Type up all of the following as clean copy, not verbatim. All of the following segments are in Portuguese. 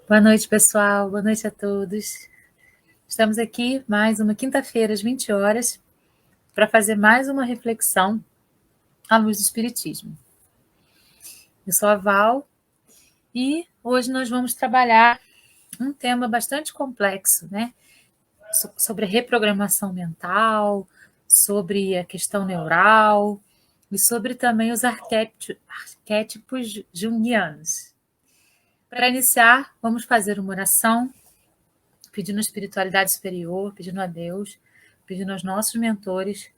Boa noite, pessoal. Boa noite a todos. Estamos aqui mais uma quinta-feira, às 20 horas, para fazer mais uma reflexão à luz do Espiritismo. Eu sou a Val e hoje nós vamos trabalhar um tema bastante complexo, né? Sobre a reprogramação mental, sobre a questão neural e sobre também os arquétipos junguianos. Para iniciar, vamos fazer uma oração pedindo a espiritualidade superior, pedindo a Deus, pedindo aos nossos mentores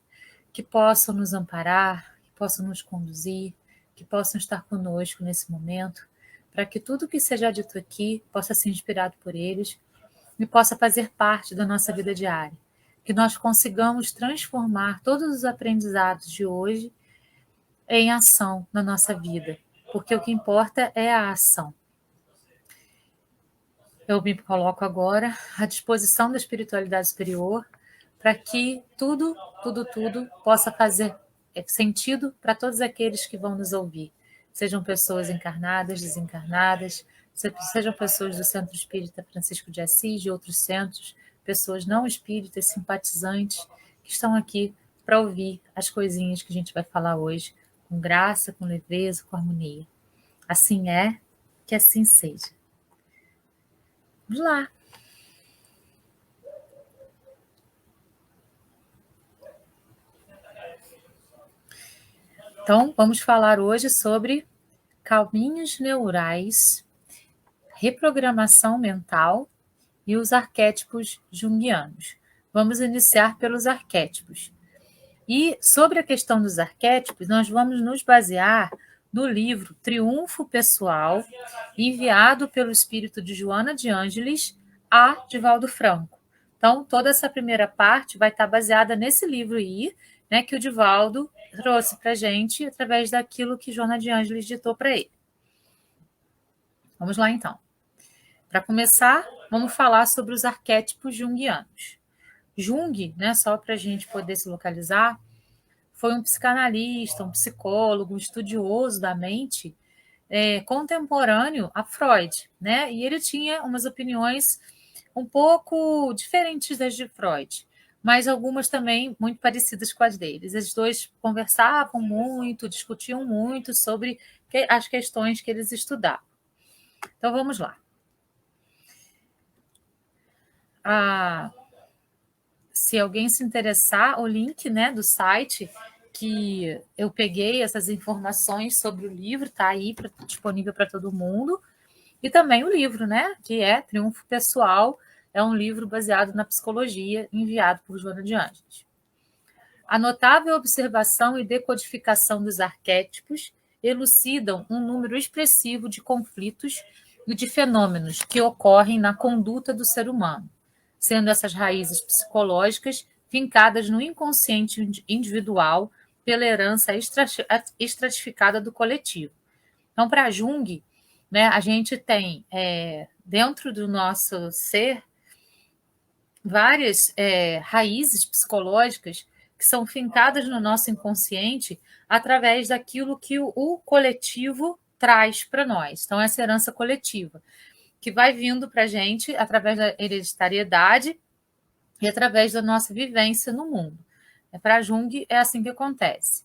que possam nos amparar, que possam nos conduzir, que possam estar conosco nesse momento, para que tudo que seja dito aqui possa ser inspirado por eles e possa fazer parte da nossa vida diária. Que nós consigamos transformar todos os aprendizados de hoje em ação na nossa vida, porque o que importa é a ação. Eu me coloco agora à disposição da espiritualidade superior para que tudo possa fazer sentido para todos aqueles que vão nos ouvir. Sejam pessoas encarnadas, desencarnadas, sejam pessoas do Centro Espírita Francisco de Assis, de outros centros, pessoas não espíritas, simpatizantes, que estão aqui para ouvir as coisinhas que a gente vai falar hoje, com graça, com leveza, com harmonia. Assim é, que assim seja. Vamos lá. Então, vamos falar hoje sobre caminhos neurais, reprogramação mental e os arquétipos junguianos. Vamos iniciar pelos arquétipos. E sobre a questão dos arquétipos, nós vamos nos basear no livro Triunfo Pessoal, enviado pelo espírito de Joana de Ângeles a Divaldo Franco. Então, toda essa primeira parte vai estar baseada nesse livro aí, né, que o Divaldo trouxe para a gente através daquilo que Joana de Ângeles ditou para ele. Vamos lá, então. Para começar, vamos falar sobre os arquétipos junguianos. Jung, né, só para a gente poder se localizar, foi um psicanalista, um psicólogo, um estudioso da mente contemporâneo a Freud, né? E ele tinha umas opiniões um pouco diferentes das de Freud, mas algumas também muito parecidas com as deles. Os dois conversavam muito, discutiam muito sobre as questões que eles estudavam. Então vamos lá. Se alguém se interessar, o link, né, do site que eu peguei essas informações sobre o livro, está aí disponível para todo mundo. E também o livro, né, que é Triunfo Pessoal, é um livro baseado na psicologia, enviado por Joana de Ângeles. A notável observação e decodificação dos arquétipos elucidam um número expressivo de conflitos e de fenômenos que ocorrem na conduta do ser humano, sendo essas raízes psicológicas fincadas no inconsciente individual pela herança estratificada do coletivo. Então, para Jung, né, a gente tem dentro do nosso ser várias raízes psicológicas que são fincadas no nosso inconsciente através daquilo que o coletivo traz para nós. Então, essa herança coletiva, que vai vindo para a gente através da hereditariedade e através da nossa vivência no mundo. Para Jung, é assim que acontece.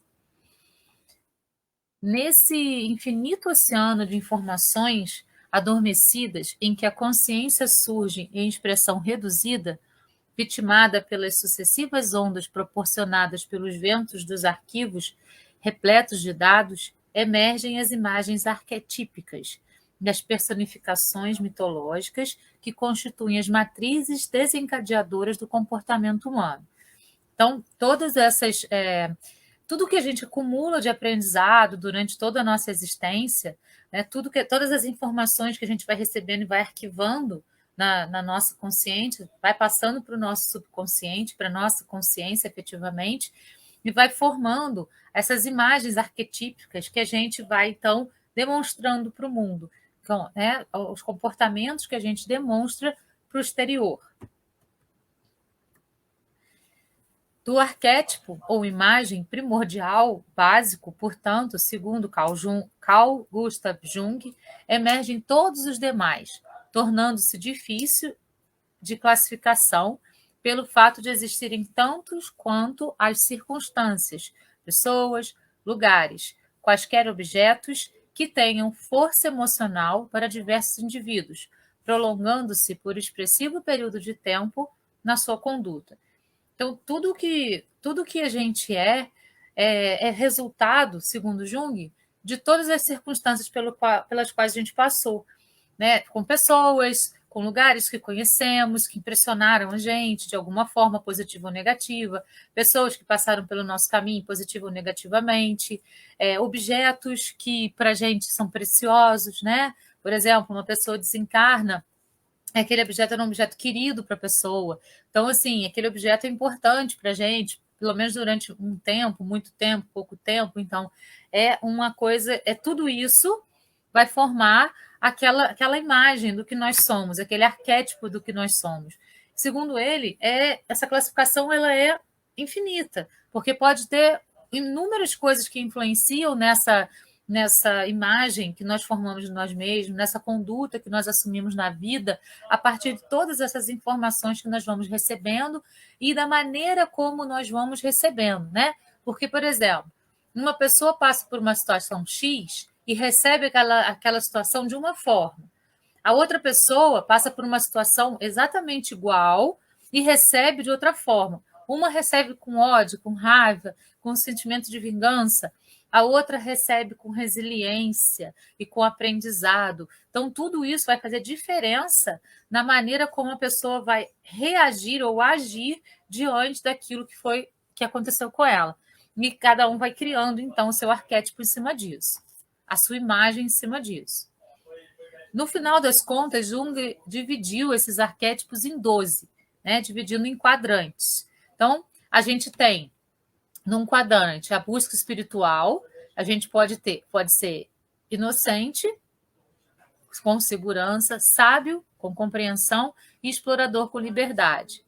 Nesse infinito oceano de informações adormecidas em que a consciência surge em expressão reduzida, vitimada pelas sucessivas ondas proporcionadas pelos ventos dos arquivos repletos de dados, emergem as imagens arquetípicas das personificações mitológicas que constituem as matrizes desencadeadoras do comportamento humano. Então, todas essas tudo que a gente acumula de aprendizado durante toda a nossa existência, né, todas as informações que a gente vai recebendo e vai arquivando na nossa consciência, vai passando para o nosso subconsciente, para a nossa consciência efetivamente, e vai formando essas imagens arquetípicas que a gente vai, então, demonstrando para o mundo. Então, né, os comportamentos que a gente demonstra para o exterior. Do arquétipo ou imagem primordial, básico, portanto, segundo Carl Gustav Jung, emergem todos os demais, tornando-se difícil de classificação pelo fato de existirem tantos quanto as circunstâncias, pessoas, lugares, quaisquer objetos que tenham força emocional para diversos indivíduos, prolongando-se por expressivo período de tempo na sua conduta. Então, tudo que a gente é resultado, segundo Jung, de todas as circunstâncias pelas quais a gente passou, né? Com pessoas, com lugares que conhecemos, que impressionaram a gente de alguma forma, positiva ou negativa, pessoas que passaram pelo nosso caminho, positivo ou negativamente, objetos que para a gente são preciosos, né? Por exemplo, uma pessoa desencarna, aquele objeto era um objeto querido para a pessoa. Então, assim, aquele objeto é importante para a gente, pelo menos durante um tempo, muito tempo, pouco tempo. Então, é uma coisa, tudo isso vai formar aquela imagem do que nós somos, aquele arquétipo do que nós somos. Segundo ele, essa classificação ela é infinita, porque pode ter inúmeras coisas que influenciam nessa imagem que nós formamos de nós mesmos, nessa conduta que nós assumimos na vida, a partir de todas essas informações que nós vamos recebendo e da maneira como nós vamos recebendo, né? Porque, por exemplo, uma pessoa passa por uma situação X e recebe aquela situação de uma forma. A outra pessoa passa por uma situação exatamente igual e recebe de outra forma. Uma recebe com ódio, com raiva, com sentimento de vingança. A outra recebe com resiliência e com aprendizado. Então, tudo isso vai fazer diferença na maneira como a pessoa vai reagir ou agir diante daquilo que aconteceu com ela. E cada um vai criando, então, o seu arquétipo em cima disso, a sua imagem em cima disso. No final das contas, Jung dividiu esses arquétipos em 12, né? Dividindo em quadrantes. Então, a gente tem num quadrante a busca espiritual, a gente pode ser inocente, com segurança, sábio, com compreensão, e explorador com liberdade.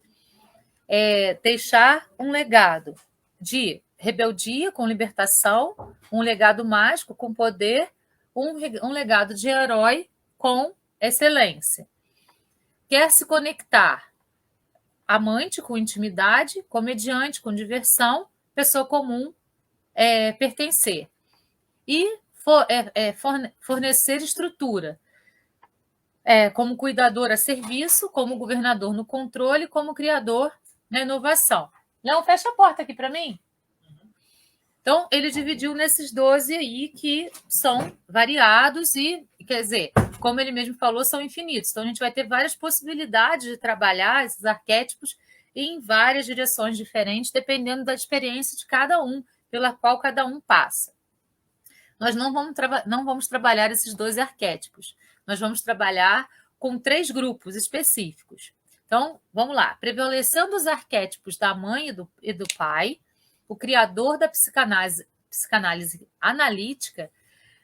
Deixar um legado de rebeldia com libertação, um legado mágico com poder, um legado de herói com excelência. Quer se conectar, amante com intimidade, comediante com diversão, pessoa comum, pertencer. E fornecer estrutura, como cuidador a serviço, como governador no controle, como criador na inovação. Leão, fecha a porta aqui para mim. Então, ele dividiu nesses 12 aí que são variados e, quer dizer, como ele mesmo falou, são infinitos. Então, a gente vai ter várias possibilidades de trabalhar esses arquétipos em várias direções diferentes, dependendo da experiência de cada um, pela qual cada um passa. Nós não vamos trabalhar esses 12 arquétipos. Nós vamos trabalhar com 3 grupos específicos. Então, vamos lá. Prevalecendo os arquétipos da mãe e do pai, o criador da psicanálise analítica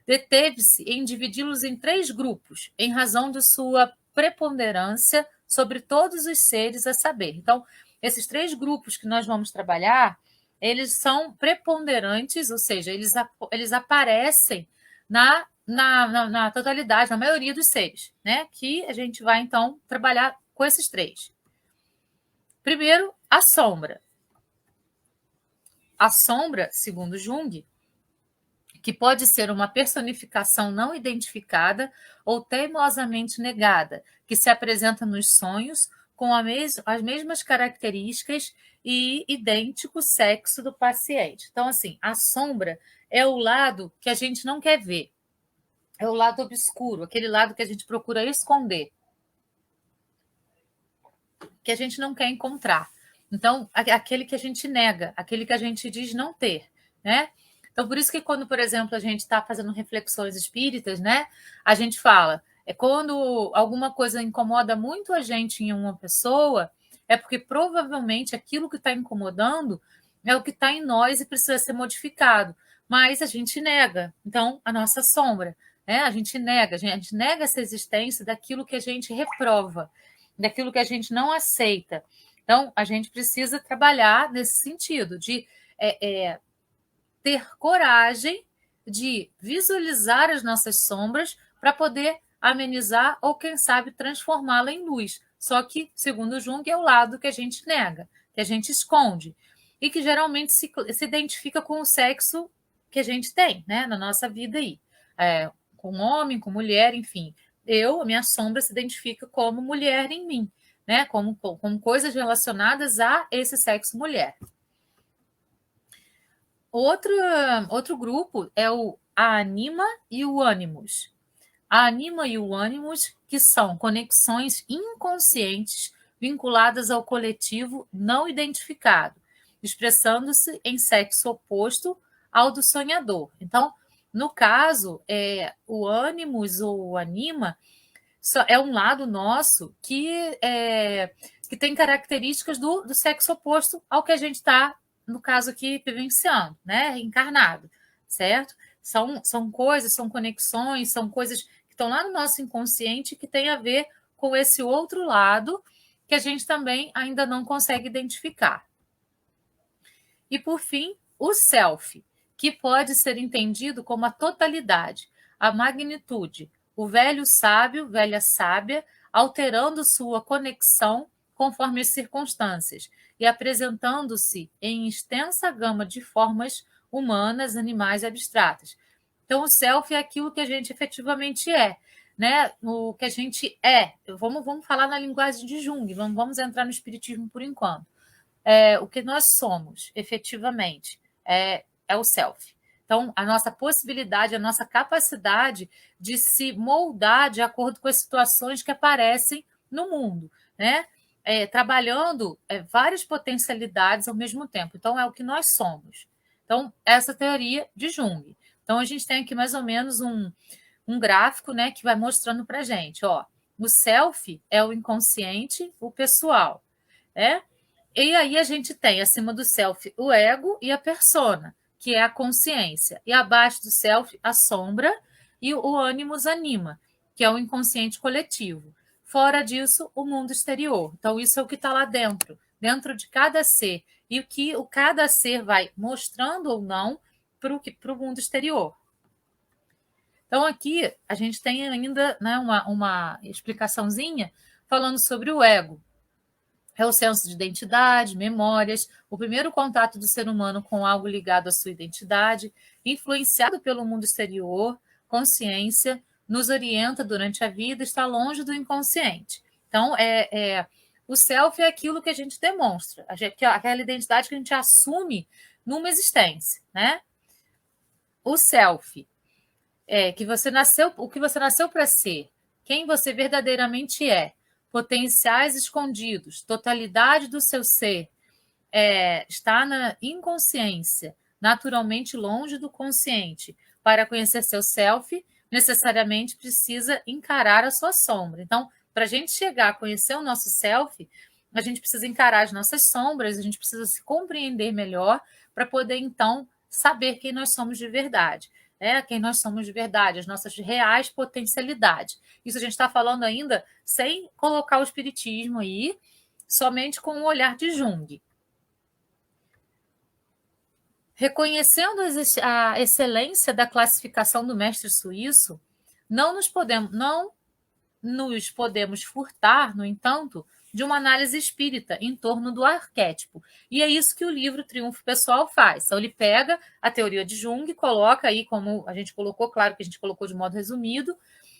deteve-se em dividi-los em 3 grupos, em razão de sua preponderância sobre todos os seres a saber. Então, esses 3 grupos que nós vamos trabalhar, eles são preponderantes, ou seja, eles aparecem na totalidade, na maioria dos seres, né? Que a gente vai, então, trabalhar com esses 3. Primeiro, a sombra. A sombra, segundo Jung, que pode ser uma personificação não identificada ou teimosamente negada, que se apresenta nos sonhos com as mesmas características e idêntico sexo do paciente. Então, assim, a sombra é o lado que a gente não quer ver. É o lado obscuro, aquele lado que a gente procura esconder, que a gente não quer encontrar. Então, aquele que a gente nega, aquele que a gente diz não ter, né? Então, por isso que quando, por exemplo, a gente está fazendo reflexões espíritas, né? A gente fala, quando alguma coisa incomoda muito a gente em uma pessoa, é porque provavelmente aquilo que está incomodando é o que está em nós e precisa ser modificado. Mas a gente nega, então, a nossa sombra, né? A gente nega essa existência daquilo que a gente reprova, daquilo que a gente não aceita. Então, a gente precisa trabalhar nesse sentido, de ter coragem de visualizar as nossas sombras para poder amenizar ou, quem sabe, transformá-la em luz. Só que, segundo Jung, é o lado que a gente nega, que a gente esconde, e que geralmente se identifica com o sexo que a gente tem, né, na nossa vida aí. Com homem, com mulher, enfim. A minha sombra se identifica como mulher em mim, né, como coisas relacionadas a esse sexo mulher. Outro grupo é a anima e o ânimos. A anima e o ânimos, que são conexões inconscientes vinculadas ao coletivo não identificado, expressando-se em sexo oposto ao do sonhador. Então, no caso, o ânimos ou o anima é um lado nosso que tem características do sexo oposto ao que a gente está, no caso aqui, vivenciando, né? Encarnado, certo? São coisas, são conexões, são coisas que estão lá no nosso inconsciente que tem a ver com esse outro lado que a gente também ainda não consegue identificar. E, por fim, o self, que pode ser entendido como a totalidade, a magnitude, o velho sábio, velha sábia, alterando sua conexão conforme as circunstâncias e apresentando-se em extensa gama de formas humanas, animais e abstratas. Então, o self é aquilo que a gente efetivamente é, né? O que a gente é. Vamos falar na linguagem de Jung, vamos entrar no espiritismo por enquanto. O que nós somos, efetivamente, é o self. Então, a nossa possibilidade, a nossa capacidade de se moldar de acordo com as situações que aparecem no mundo, né? Trabalhando várias potencialidades ao mesmo tempo. Então, é o que nós somos. Então, essa teoria de Jung. Então, a gente tem aqui mais ou menos um gráfico, né, que vai mostrando para a gente. O self é o inconsciente, o pessoal. E aí a gente tem, acima do self, o ego e a persona, que é a consciência. E abaixo do self, a sombra e o ânimos anima, que é o inconsciente coletivo. Fora disso, o mundo exterior. Então, isso é o que está lá dentro de cada ser. E o que cada ser vai mostrando ou não para o mundo exterior. Então, aqui a gente tem ainda, né, uma explicaçãozinha falando sobre o ego. É o senso de identidade, memórias, o primeiro contato do ser humano com algo ligado à sua identidade, influenciado pelo mundo exterior, consciência, nos orienta durante a vida, está longe do inconsciente. Então, o self é aquilo que a gente demonstra, aquela identidade que a gente assume numa existência, né? O self que você nasceu, o que você nasceu para ser, quem você verdadeiramente é, potenciais escondidos, totalidade do seu ser, está na inconsciência, naturalmente longe do consciente. Para conhecer seu self, necessariamente precisa encarar a sua sombra. Então, para a gente chegar a conhecer o nosso self, a gente precisa encarar as nossas sombras, a gente precisa se compreender melhor para poder, então, saber quem nós somos de verdade. Quem nós somos de verdade, as nossas reais potencialidades. Isso a gente está falando ainda sem colocar o espiritismo aí, somente com o olhar de Jung. Reconhecendo a excelência da classificação do mestre suíço, não nos podemos furtar, no entanto, de uma análise espírita em torno do arquétipo. E é isso que o livro Triunfo Pessoal faz. Então, ele pega a teoria de Jung, coloca aí, como a gente colocou, claro que a gente colocou de modo resumido,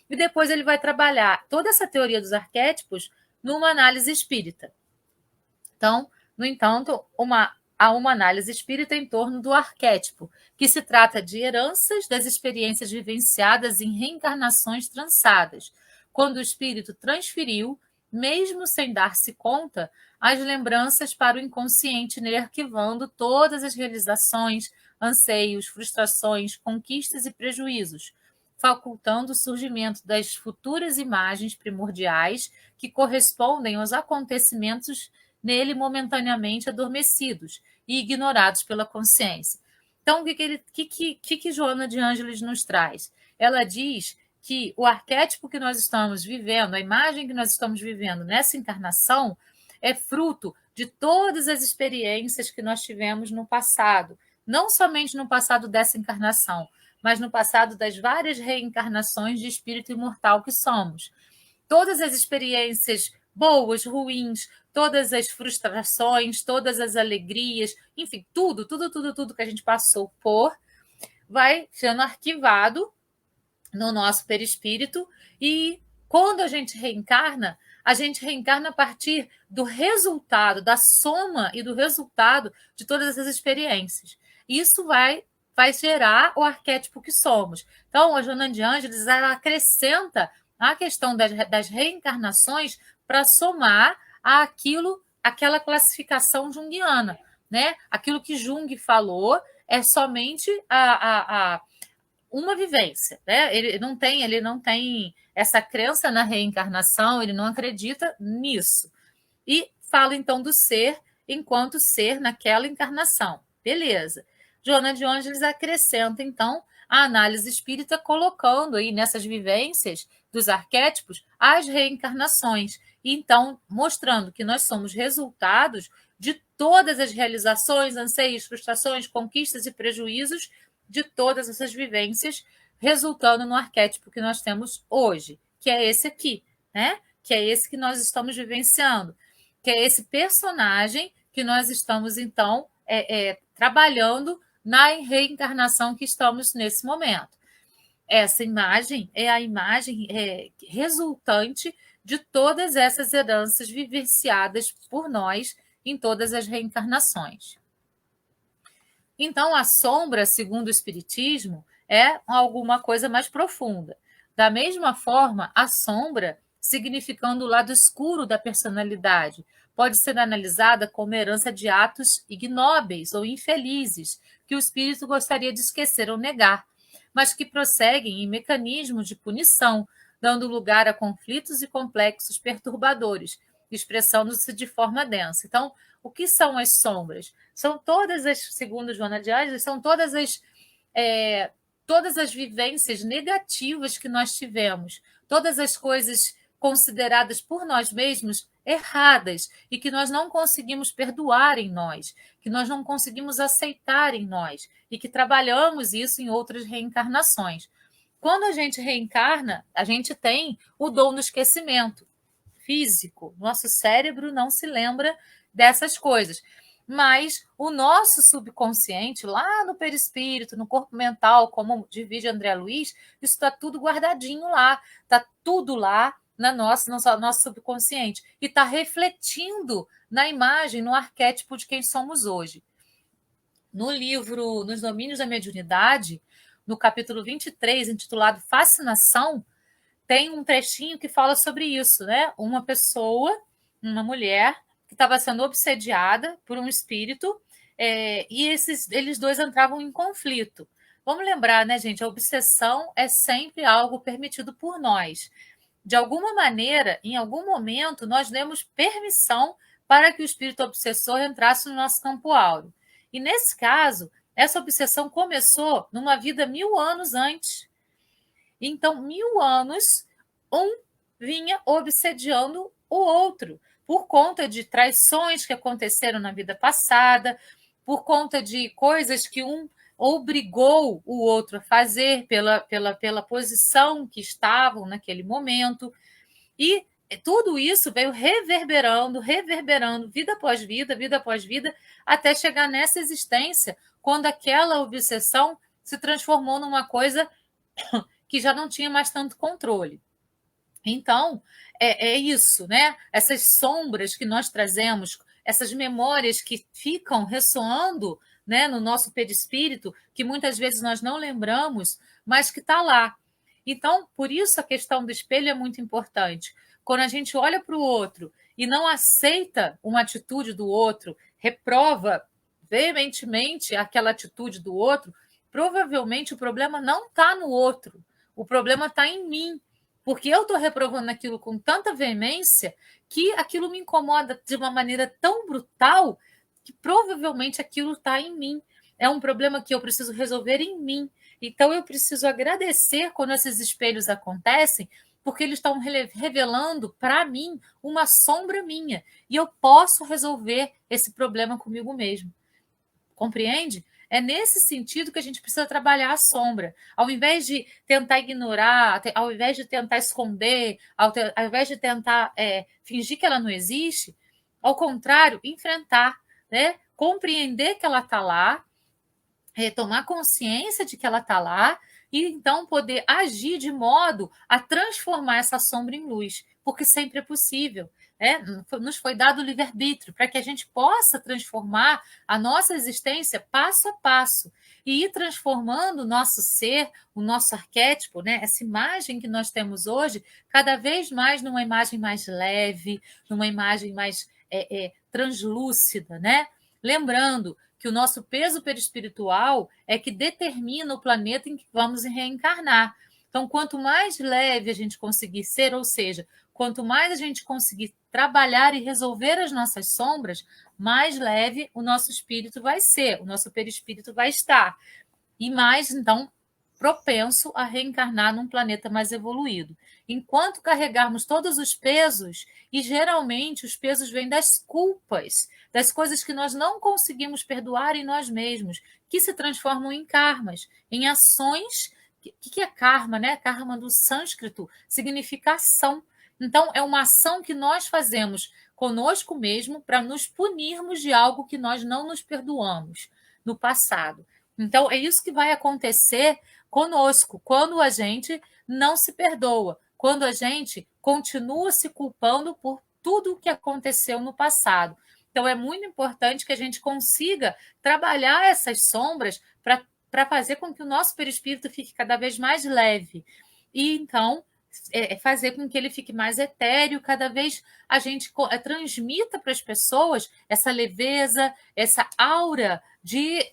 e depois ele vai trabalhar toda essa teoria dos arquétipos numa análise espírita. Então, no entanto, há uma análise espírita em torno do arquétipo, que se trata de heranças das experiências vivenciadas em reencarnações transadas, quando o espírito transferiu, mesmo sem dar-se conta, as lembranças para o inconsciente, nele arquivando todas as realizações, anseios, frustrações, conquistas e prejuízos, facultando o surgimento das futuras imagens primordiais que correspondem aos acontecimentos nele momentaneamente adormecidos e ignorados pela consciência. Então, o que Joana de Ângeles nos traz? Ela diz que o arquétipo que nós estamos vivendo, a imagem que nós estamos vivendo nessa encarnação, é fruto de todas as experiências que nós tivemos no passado, não somente no passado dessa encarnação, mas no passado das várias reencarnações de espírito imortal que somos. Todas as experiências boas, ruins, todas as frustrações, todas as alegrias, enfim, tudo que a gente passou por vai sendo arquivado no nosso perispírito e quando a gente reencarna a partir do resultado, da soma e do resultado de todas essas experiências. Isso vai gerar o arquétipo que somos. Então, a Joana de Ângeles ela acrescenta a questão das reencarnações para somar aquela classificação junguiana, né? Aquilo que Jung falou é somente uma vivência, né? Ele não tem essa crença na reencarnação, ele não acredita nisso. E fala então do ser enquanto ser naquela encarnação. Beleza. Joana de Ângeles acrescenta então a análise espírita colocando aí nessas vivências dos arquétipos as reencarnações. E então mostrando que nós somos resultados de todas as realizações, anseios, frustrações, conquistas e prejuízos de todas essas vivências, resultando no arquétipo que nós temos hoje, que é esse aqui, né? Que é esse que nós estamos vivenciando, que é esse personagem que nós estamos, então, trabalhando na reencarnação que estamos nesse momento. Essa imagem é a imagem resultante de todas essas heranças vivenciadas por nós em todas as reencarnações. Então, a sombra, segundo o Espiritismo, é alguma coisa mais profunda. Da mesma forma, a sombra, significando o lado escuro da personalidade, pode ser analisada como herança de atos ignóbeis ou infelizes, que o espírito gostaria de esquecer ou negar, mas que prosseguem em mecanismos de punição, dando lugar a conflitos e complexos perturbadores, expressando-se de forma densa. Então, o que são as sombras? São todas as, segundo Joana de Ângeles, são todas as vivências negativas que nós tivemos, todas as coisas consideradas por nós mesmos erradas e que nós não conseguimos perdoar em nós, que nós não conseguimos aceitar em nós e que trabalhamos isso em outras reencarnações. Quando a gente reencarna, a gente tem o dom do esquecimento físico. Nosso cérebro não se lembra dessas coisas. Mas o nosso subconsciente, lá no perispírito, no corpo mental, como divide André Luiz, isso está tudo guardadinho lá, está tudo lá no nosso subconsciente e está refletindo na imagem, no arquétipo de quem somos hoje. No livro Nos Domínios da Mediunidade, no capítulo 23, intitulado Fascinação, tem um trechinho que fala sobre isso, né? Uma pessoa, uma mulher, que estava sendo obsediada por um espírito, e eles dois entravam em conflito. Vamos lembrar, né, gente? A obsessão é sempre algo permitido por nós. De alguma maneira, em algum momento, nós demos permissão para que o espírito obsessor entrasse no nosso campo áureo. E nesse caso, essa obsessão começou numa vida 1000 anos antes. Então, 1000 anos, um vinha obsediando o outro, por conta de traições que aconteceram na vida passada, por conta de coisas que um obrigou o outro a fazer pela posição que estavam naquele momento. E tudo isso veio reverberando, vida após vida, até chegar nessa existência, quando aquela obsessão se transformou numa coisa que já não tinha mais tanto controle. Então, é isso, né? Essas sombras que nós trazemos, essas memórias que ficam ressoando, né, no nosso perispírito, que muitas vezes nós não lembramos, mas que está lá. Então, por isso a questão do espelho é muito importante. Quando a gente olha para o outro e não aceita uma atitude do outro, reprova veementemente aquela atitude do outro, provavelmente o problema não está no outro, o problema está em mim, porque eu estou reprovando aquilo com tanta veemência que aquilo me incomoda de uma maneira tão brutal que provavelmente aquilo está em mim. É um problema que eu preciso resolver em mim. Então, eu preciso agradecer quando esses espelhos acontecem, porque eles estão revelando para mim uma sombra minha. E eu posso resolver esse problema comigo mesmo. Compreende? é nesse sentido que a gente precisa trabalhar a sombra. Ao invés de tentar ignorar, ao invés de tentar esconder, ao invés de tentar fingir que ela não existe, ao contrário, enfrentar, né? Compreender que ela está lá, tomar consciência de que ela está lá e então poder agir de modo a transformar essa sombra em luz, porque sempre é possível. Nos foi dado o livre-arbítrio para que a gente possa transformar a nossa existência passo a passo e ir transformando o nosso ser, o nosso arquétipo, né? Essa imagem que nós temos hoje, cada vez mais numa imagem mais leve, numa imagem mais translúcida, né? Lembrando que o nosso peso perispiritual é que determina o planeta em que vamos reencarnar. Então, quanto mais leve a gente conseguir ser, ou seja, quanto mais a gente conseguir trabalhar e resolver as nossas sombras, mais leve o nosso espírito vai ser, o nosso perispírito vai estar. E mais, então, propenso a reencarnar num planeta mais evoluído. Enquanto carregarmos todos os pesos, e geralmente os pesos vêm das culpas, das coisas que nós não conseguimos perdoar em nós mesmos, que se transformam em karmas, em ações. O que é karma, né? Karma do sânscrito significa ação. Então, é uma ação que nós fazemos conosco mesmo para nos punirmos de algo que nós não nos perdoamos no passado. Então, é isso que vai acontecer conosco, quando a gente não se perdoa, quando a gente continua se culpando por tudo o que aconteceu no passado. Então, é muito importante que a gente consiga trabalhar essas sombras para fazer com que o nosso perispírito fique cada vez mais leve. E, então, fazer com que ele fique mais etéreo, cada vez a gente transmita para as pessoas essa leveza, essa aura de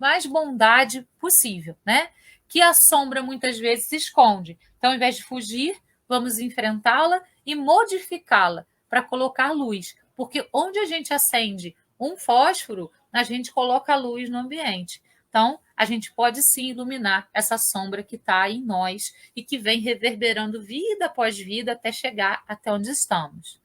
mais bondade possível, né? Que a sombra muitas vezes se esconde. Então, ao invés de fugir, vamos enfrentá-la e modificá-la para colocar luz. Porque onde a gente acende um fósforo, a gente coloca luz no ambiente. Então, a gente pode sim iluminar essa sombra que está em nós e que vem reverberando vida após vida até chegar até onde estamos.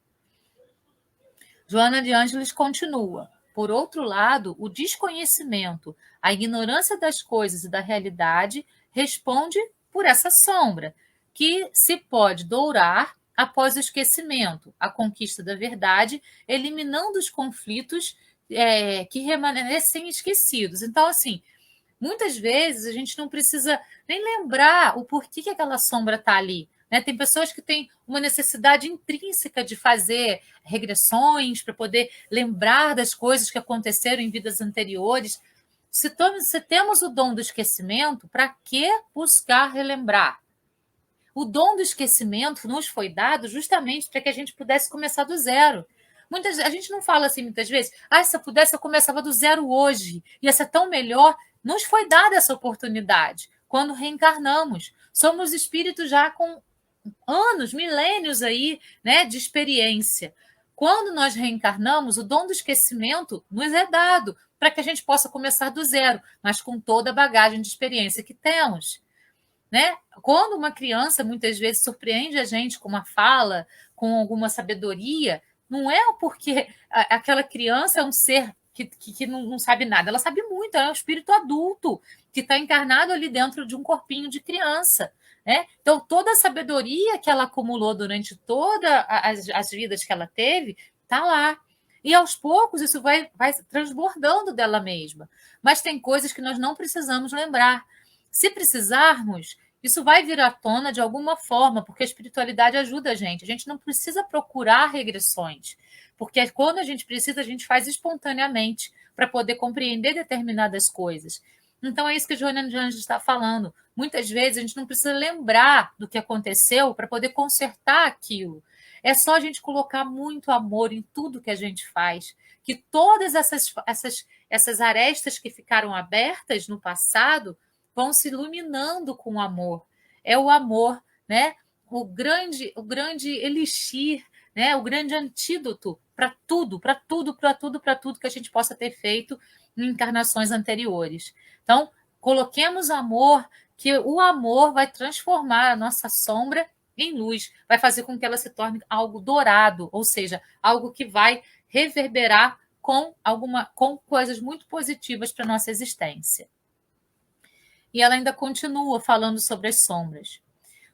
Joana de Ângeles continua. Por outro lado, o desconhecimento, a ignorância das coisas e da realidade responde por essa sombra, que se pode dourar após o esquecimento, a conquista da verdade, eliminando os conflitos que permanecem esquecidos. Então, assim, muitas vezes a gente não precisa nem lembrar o porquê que aquela sombra está ali. Né? Tem pessoas que têm uma necessidade intrínseca de fazer regressões para poder lembrar das coisas que aconteceram em vidas anteriores. Se temos o dom do esquecimento, para que buscar relembrar? O dom do esquecimento nos foi dado justamente para que a gente pudesse começar do zero. A gente não fala assim muitas vezes, se eu pudesse, eu começava do zero hoje, ia ser tão melhor. Nos foi dada essa oportunidade quando reencarnamos. Somos espíritos já com anos, milênios aí, né, de experiência. Quando nós reencarnamos, o dom do esquecimento nos é dado para que a gente possa começar do zero, mas com toda a bagagem de experiência que temos. Né? Quando uma criança muitas vezes surpreende a gente com uma fala, com alguma sabedoria, não é porque aquela criança é um ser que não sabe nada, ela sabe muito, é um espírito adulto que está encarnado ali dentro de um corpinho de criança. Né? Então, toda a sabedoria que ela acumulou durante todas as vidas que ela teve está lá. E aos poucos isso vai transbordando dela mesma. Mas tem coisas que nós não precisamos lembrar. Se precisarmos, isso vai vir à tona de alguma forma, porque a espiritualidade ajuda a gente. A gente não precisa procurar regressões, porque quando a gente precisa, a gente faz espontaneamente para poder compreender determinadas coisas. Então, é isso que a Joana de Anjos está falando. Muitas vezes a gente não precisa lembrar do que aconteceu para poder consertar aquilo. É só a gente colocar muito amor em tudo que a gente faz, que todas essas arestas que ficaram abertas no passado vão se iluminando com o amor. É o amor, né? O grande elixir, né? O grande antídoto para tudo que a gente possa ter feito em encarnações anteriores. Então, coloquemos amor, que o amor vai transformar a nossa sombra em luz, vai fazer com que ela se torne algo dourado, ou seja, algo que vai reverberar com coisas muito positivas para a nossa existência. E ela ainda continua falando sobre as sombras.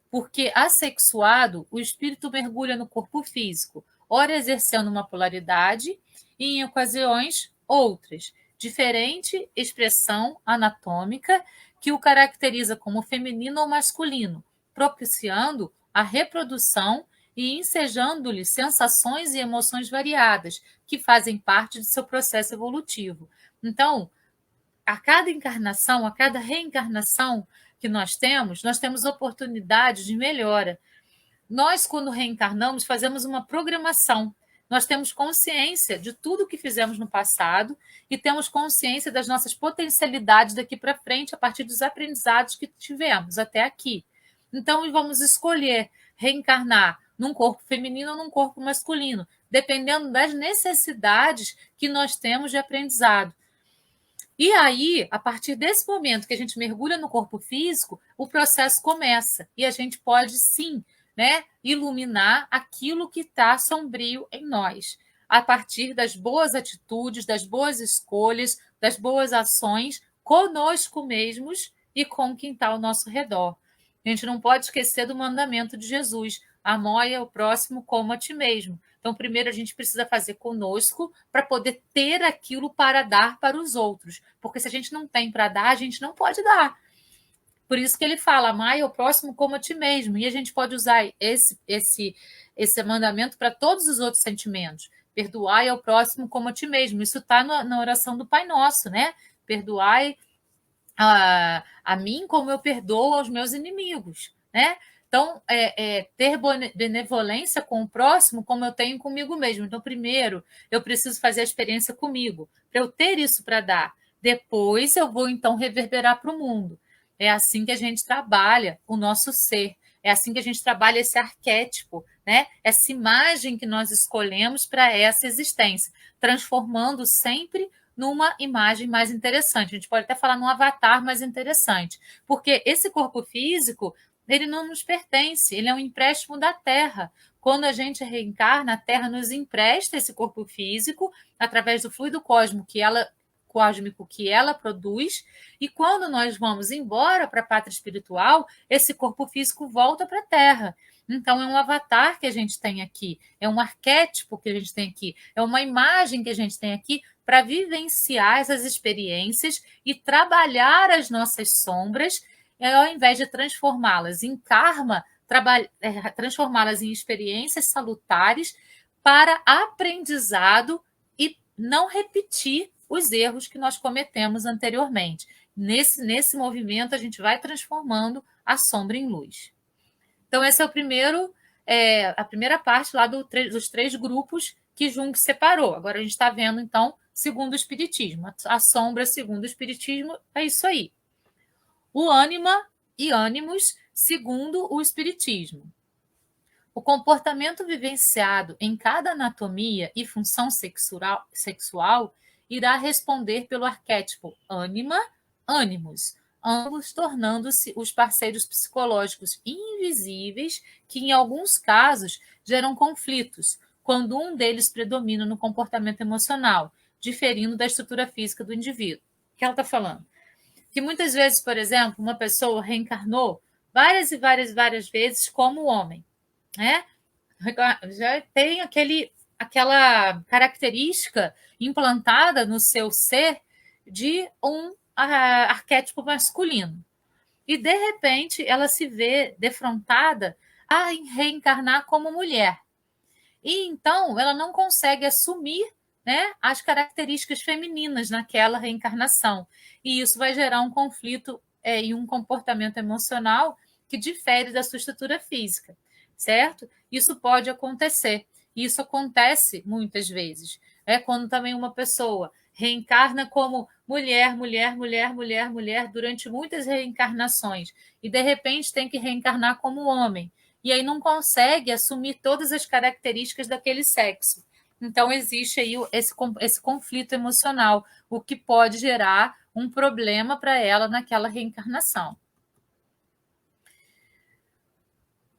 Porque assexuado, o espírito mergulha no corpo físico, ora exercendo uma polaridade e, em ocasiões, outras, diferente expressão anatômica que o caracteriza como feminino ou masculino, propiciando a reprodução e ensejando-lhe sensações e emoções variadas, que fazem parte de seu processo evolutivo. Então, a cada encarnação, a cada reencarnação que nós temos oportunidades de melhora. Nós, quando reencarnamos, fazemos uma programação. Nós temos consciência de tudo que fizemos no passado e temos consciência das nossas potencialidades daqui para frente a partir dos aprendizados que tivemos até aqui. Então, vamos escolher reencarnar num corpo feminino ou num corpo masculino, dependendo das necessidades que nós temos de aprendizado. E aí, a partir desse momento que a gente mergulha no corpo físico, o processo começa. E a gente pode, sim, né, iluminar aquilo que está sombrio em nós, a partir das boas atitudes, das boas escolhas, das boas ações conosco mesmos e com quem está ao nosso redor. A gente não pode esquecer do mandamento de Jesus: amai ao próximo como a ti mesmo. Então, primeiro a gente precisa fazer conosco para poder ter aquilo para dar para os outros. Porque se a gente não tem para dar, a gente não pode dar. Por isso que ele fala: amai ao próximo como a ti mesmo. E a gente pode usar esse mandamento para todos os outros sentimentos. Perdoai ao próximo como a ti mesmo. Isso está na oração do Pai Nosso, né? Perdoai a mim como eu perdoo aos meus inimigos, né? Então, ter benevolência com o próximo como eu tenho comigo mesmo. Então, primeiro, eu preciso fazer a experiência comigo, para eu ter isso para dar. Depois, eu vou, então, reverberar para o mundo. É assim que a gente trabalha o nosso ser. É assim que a gente trabalha esse arquétipo, né? Essa imagem que nós escolhemos para essa existência, transformando sempre numa imagem mais interessante. A gente pode até falar num avatar mais interessante, porque esse corpo físico, ele não nos pertence, ele é um empréstimo da Terra. Quando a gente reencarna, a Terra nos empresta esse corpo físico através do fluido cósmico que ela produz, e quando nós vamos embora para a pátria espiritual, esse corpo físico volta para a Terra. Então, é um avatar que a gente tem aqui, é um arquétipo que a gente tem aqui, é uma imagem que a gente tem aqui para vivenciar essas experiências e trabalhar as nossas sombras, ao invés de transformá-las em karma, transformá-las em experiências salutares para aprendizado e não repetir os erros que nós cometemos anteriormente. Nesse movimento, a gente vai transformando a sombra em luz. Então, esse é a primeira parte lá dos 3 grupos que Jung separou. Agora a gente está vendo, então, segundo o Espiritismo. A sombra, segundo o Espiritismo, é isso aí. O ânima e ânimos, segundo o Espiritismo. O comportamento vivenciado em cada anatomia e função sexual irá responder pelo arquétipo ânima, ânimos, ambos tornando-se os parceiros psicológicos invisíveis que, em alguns casos, geram conflitos, quando um deles predomina no comportamento emocional, diferindo da estrutura física do indivíduo. O que ela está falando? Que muitas vezes, por exemplo, uma pessoa reencarnou várias e várias vezes como homem, né? Já tem aquela característica implantada no seu ser de um arquétipo masculino. E, de repente, ela se vê defrontada a reencarnar como mulher. E, então, ela não consegue assumir, né, as características femininas naquela reencarnação. E isso vai gerar um conflito e um comportamento emocional que difere da sua estrutura física, certo? Isso pode acontecer. Isso acontece muitas vezes. Quando também uma pessoa reencarna como mulher durante muitas reencarnações e, de repente, tem que reencarnar como homem. E aí não consegue assumir todas as características daquele sexo. Então, existe aí esse conflito emocional, o que pode gerar um problema para ela naquela reencarnação.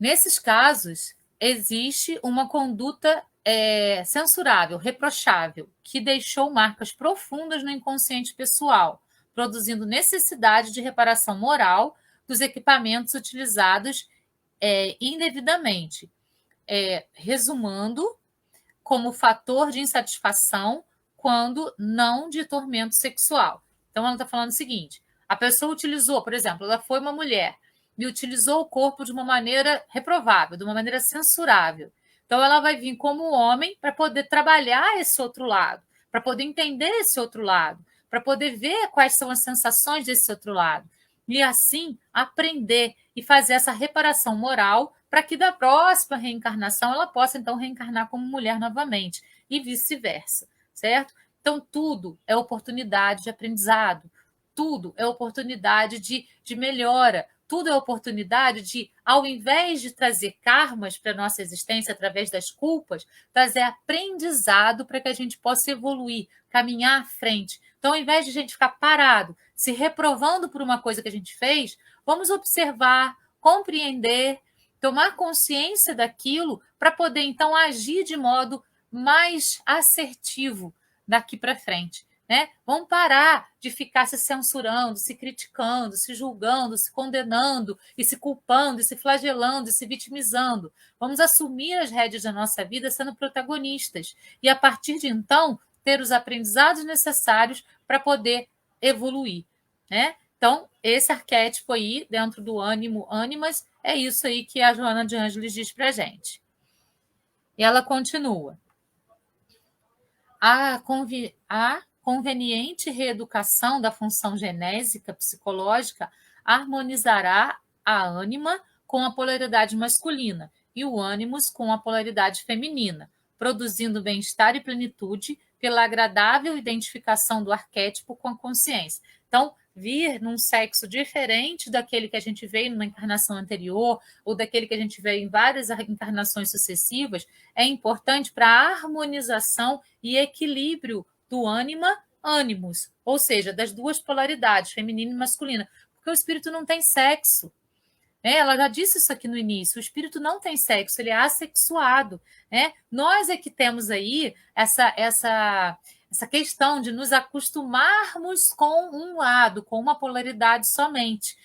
Nesses casos, existe uma conduta censurável, reprochável, que deixou marcas profundas no inconsciente pessoal, produzindo necessidade de reparação moral dos equipamentos utilizados indevidamente, resumando como fator de insatisfação quando não de tormento sexual. Então, ela está falando o seguinte: a pessoa utilizou, por exemplo, ela foi uma mulher e utilizou o corpo de uma maneira reprovável, de uma maneira censurável. Então, ela vai vir como homem para poder trabalhar esse outro lado, para poder entender esse outro lado, para poder ver quais são as sensações desse outro lado. E assim aprender e fazer essa reparação moral para que da próxima reencarnação ela possa então reencarnar como mulher novamente e vice-versa, certo? Então tudo é oportunidade de aprendizado, tudo é oportunidade de melhora, tudo é oportunidade de, ao invés de trazer karmas para a nossa existência através das culpas, trazer aprendizado para que a gente possa evoluir, caminhar à frente. Então, ao invés de a gente ficar parado, se reprovando por uma coisa que a gente fez, vamos observar, compreender, tomar consciência daquilo para poder, então, agir de modo mais assertivo daqui para frente. Né? Vamos parar de ficar se censurando, se criticando, se julgando, se condenando, e se culpando, e se flagelando, e se vitimizando. Vamos assumir as rédeas da nossa vida sendo protagonistas. E, a partir de então, ter os aprendizados necessários para poder evoluir. Né? Então, esse arquétipo aí, dentro do ânimo, ânimas, é isso aí que a Joana de Ângeles diz para a gente. E ela continua. A conveniente reeducação da função genésica psicológica harmonizará a ânima com a polaridade masculina e o ânimos com a polaridade feminina, produzindo bem-estar e plenitude pela agradável identificação do arquétipo com a consciência. Então, vir num sexo diferente daquele que a gente veio numa encarnação anterior ou daquele que a gente veio em várias encarnações sucessivas é importante para a harmonização e equilíbrio do ânimos, ou seja, das duas polaridades, feminina e masculina, porque o espírito não tem sexo. Ela já disse isso aqui no início, o espírito não tem sexo, ele é assexuado. Nós é que temos aí essa questão de nos acostumarmos com um lado, com uma polaridade somente,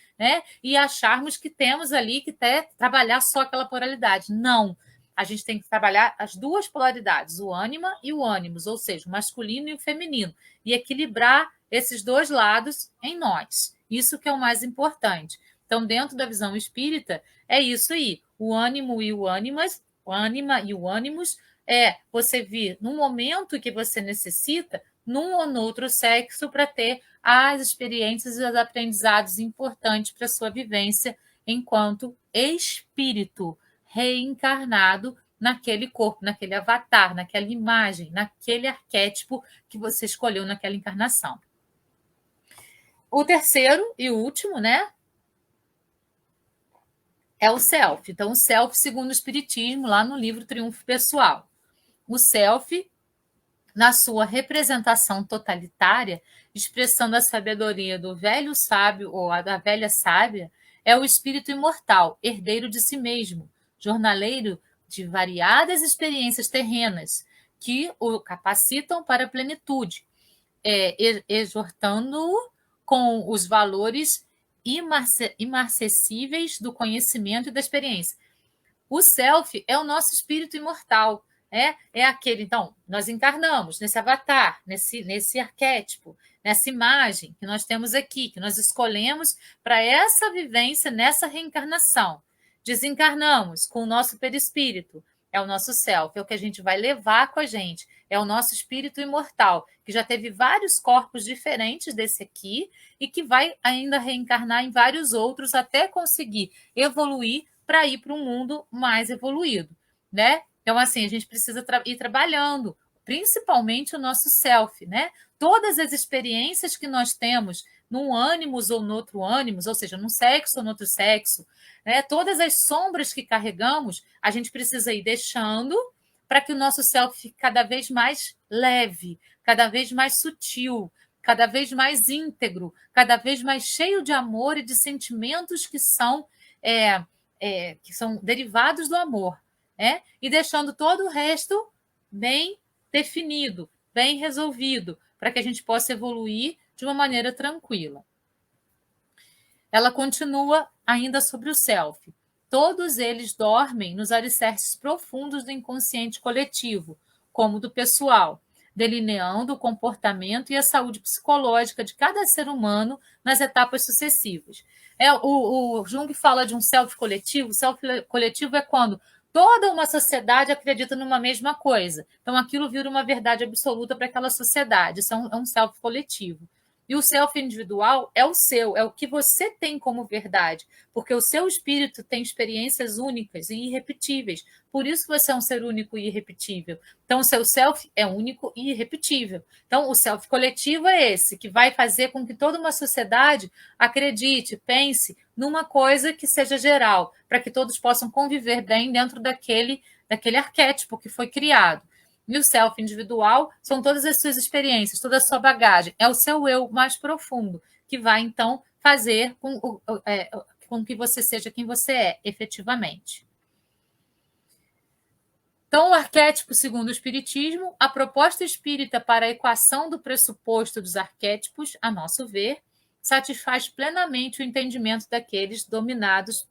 e acharmos que temos ali que trabalhar só aquela polaridade. Não. A gente tem que trabalhar as duas polaridades, o ânima e o ânimos, ou seja, o masculino e o feminino, e equilibrar esses dois lados em nós. Isso que é o mais importante. Então, dentro da visão espírita, é isso aí. O ânimo e o ânimas, o ânima e o ânimos, é você vir no momento que você necessita, num ou no outro sexo, para ter as experiências e os aprendizados importantes para a sua vivência enquanto espírito reencarnado naquele corpo, naquele avatar, naquela imagem, naquele arquétipo que você escolheu naquela encarnação. O terceiro e último, é o self. Então, o self, segundo o Espiritismo, lá no livro Triunfo Pessoal. O self, na sua representação totalitária, expressando a sabedoria do velho sábio ou a da velha sábia, é o espírito imortal, herdeiro de si mesmo, jornaleiro de variadas experiências terrenas, que o capacitam para a plenitude, exortando-o com os valores imarcessíveis do conhecimento e da experiência. O self é o nosso espírito imortal. É aquele, então, nós encarnamos nesse avatar, nesse arquétipo, nessa imagem que nós temos aqui, que nós escolhemos para essa vivência, nessa reencarnação. Desencarnamos com o nosso perispírito, é o nosso self, é o que a gente vai levar com a gente, é o nosso espírito imortal, que já teve vários corpos diferentes desse aqui e que vai ainda reencarnar em vários outros até conseguir evoluir para ir para um mundo mais evoluído, Então, assim, a gente precisa ir trabalhando, principalmente o nosso self, Todas as experiências que nós temos num ânimos ou no outro ânimos, ou seja, num sexo ou no outro sexo, todas as sombras que carregamos, a gente precisa ir deixando para que o nosso self fique cada vez mais leve, cada vez mais sutil, cada vez mais íntegro, cada vez mais cheio de amor e de sentimentos que são derivados do amor, e deixando todo o resto bem definido, bem resolvido, para que a gente possa evoluir de uma maneira tranquila. Ela continua ainda sobre o self. Todos eles dormem nos alicerces profundos do inconsciente coletivo, como do pessoal, delineando o comportamento e a saúde psicológica de cada ser humano nas etapas sucessivas. O Jung fala de um self coletivo. O self coletivo é quando toda uma sociedade acredita numa mesma coisa. Então, aquilo vira uma verdade absoluta para aquela sociedade. Isso é um self coletivo. E o self individual é o seu, é o que você tem como verdade, porque o seu espírito tem experiências únicas e irrepetíveis. Por isso você é um ser único e irrepetível. Então, o seu self é único e irrepetível. Então, o self coletivo é esse, que vai fazer com que toda uma sociedade acredite, pense numa coisa que seja geral, para que todos possam conviver bem dentro daquele arquétipo que foi criado. E o self individual são todas as suas experiências, toda a sua bagagem. É o seu eu mais profundo, que vai, então, fazer com que você seja quem você é, efetivamente. Então, o arquétipo, segundo o Espiritismo, a proposta espírita para a equação do pressuposto dos arquétipos, a nosso ver, satisfaz plenamente o entendimento daqueles denominados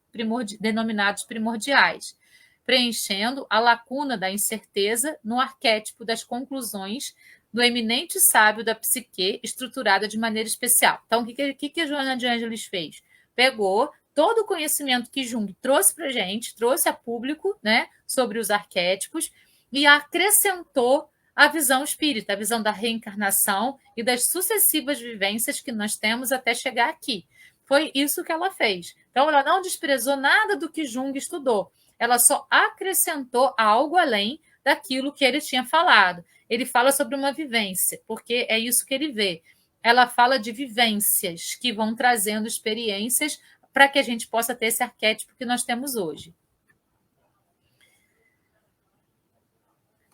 primordiais, preenchendo a lacuna da incerteza no arquétipo das conclusões do eminente sábio da psique, estruturada de maneira especial. Então, o que a Joana de Ângeles fez? Pegou todo o conhecimento que Jung trouxe para a gente, trouxe a público, né, sobre os arquétipos, e acrescentou a visão espírita, a visão da reencarnação e das sucessivas vivências que nós temos até chegar aqui. Foi isso que ela fez. Então, ela não desprezou nada do que Jung estudou. Ela só acrescentou algo além daquilo que ele tinha falado. Ele fala sobre uma vivência, porque é isso que ele vê. Ela fala de vivências que vão trazendo experiências para que a gente possa ter esse arquétipo que nós temos hoje.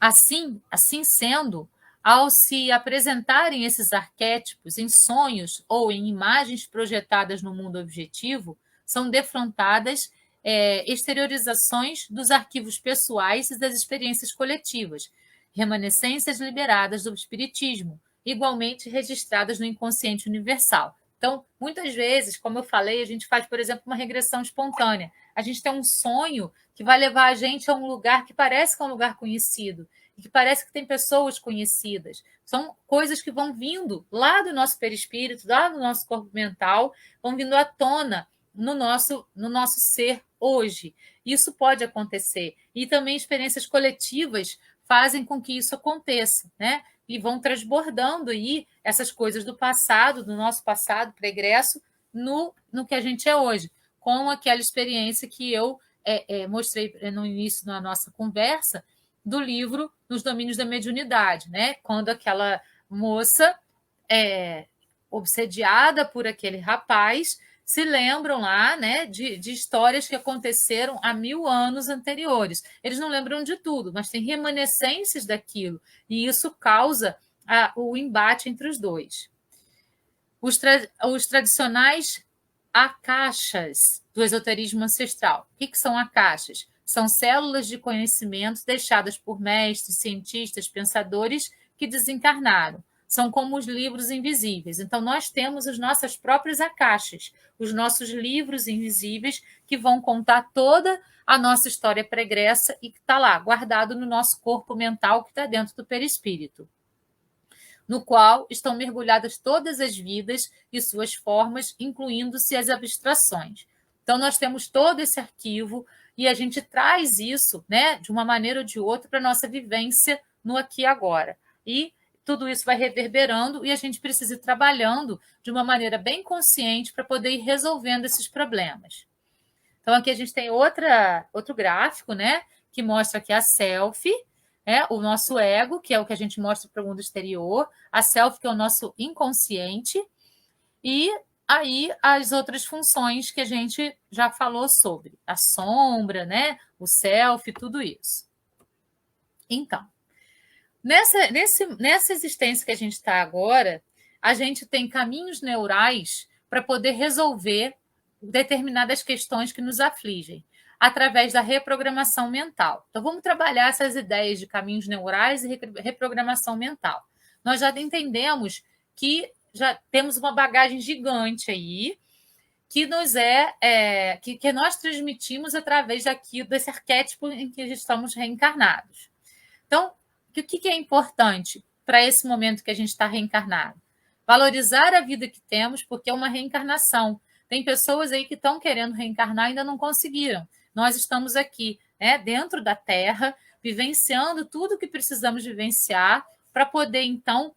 Assim sendo, ao se apresentarem esses arquétipos em sonhos ou em imagens projetadas no mundo objetivo, são defrontadas exteriorizações dos arquivos pessoais e das experiências coletivas, remanescências liberadas do espiritismo, igualmente registradas no inconsciente universal. Então, muitas vezes, como eu falei, a gente faz, por exemplo, uma regressão espontânea. A gente tem um sonho que vai levar a gente a um lugar que parece que é um lugar conhecido e que parece que tem pessoas conhecidas. São coisas que vão vindo lá do nosso perispírito, lá do nosso corpo mental, vão vindo à tona no nosso ser hoje. Isso pode acontecer. E também experiências coletivas fazem com que isso aconteça, né? E vão transbordando aí essas coisas do passado, do nosso passado pregresso, no que a gente é hoje, com aquela experiência que eu mostrei no início da nossa conversa, do livro Nos Domínios da Mediunidade, né? Quando aquela moça, obsediada por aquele rapaz, se lembram lá, né, de histórias que aconteceram há 1000 anos anteriores. Eles não lembram de tudo, mas tem remanescências daquilo, e isso causa o embate entre os dois. Os tradicionais akashas do esoterismo ancestral. O que são akashas? São células de conhecimento deixadas por mestres, cientistas, pensadores que desencarnaram. São como os livros invisíveis. Então, nós temos as nossas próprias akashas, os nossos livros invisíveis que vão contar toda a nossa história pregressa e que está lá, guardado no nosso corpo mental que está dentro do perispírito, no qual estão mergulhadas todas as vidas e suas formas, incluindo-se as abstrações. Então, nós temos todo esse arquivo e a gente traz isso, né, de uma maneira ou de outra, para a nossa vivência no aqui e agora. E tudo isso vai reverberando e a gente precisa ir trabalhando de uma maneira bem consciente para poder ir resolvendo esses problemas. Então, aqui a gente tem outro gráfico, né, que mostra aqui a self, o nosso ego, que é o que a gente mostra para o mundo exterior, a self, que é o nosso inconsciente, e aí as outras funções que a gente já falou sobre, a sombra, né, o self, tudo isso. Então, nessa existência que a gente está agora, a gente tem caminhos neurais para poder resolver determinadas questões que nos afligem. através da reprogramação mental. Então, vamos trabalhar essas ideias de caminhos neurais e reprogramação mental. Nós já entendemos que já temos uma bagagem gigante aí, que que nós transmitimos através desse arquétipo em que estamos reencarnados. Então, o que é importante para esse momento que a gente está reencarnado? Valorizar a vida que temos, porque é uma reencarnação. Tem pessoas aí que estão querendo reencarnar e ainda não conseguiram. Nós estamos aqui, né, dentro da Terra, vivenciando tudo o que precisamos vivenciar para poder, então,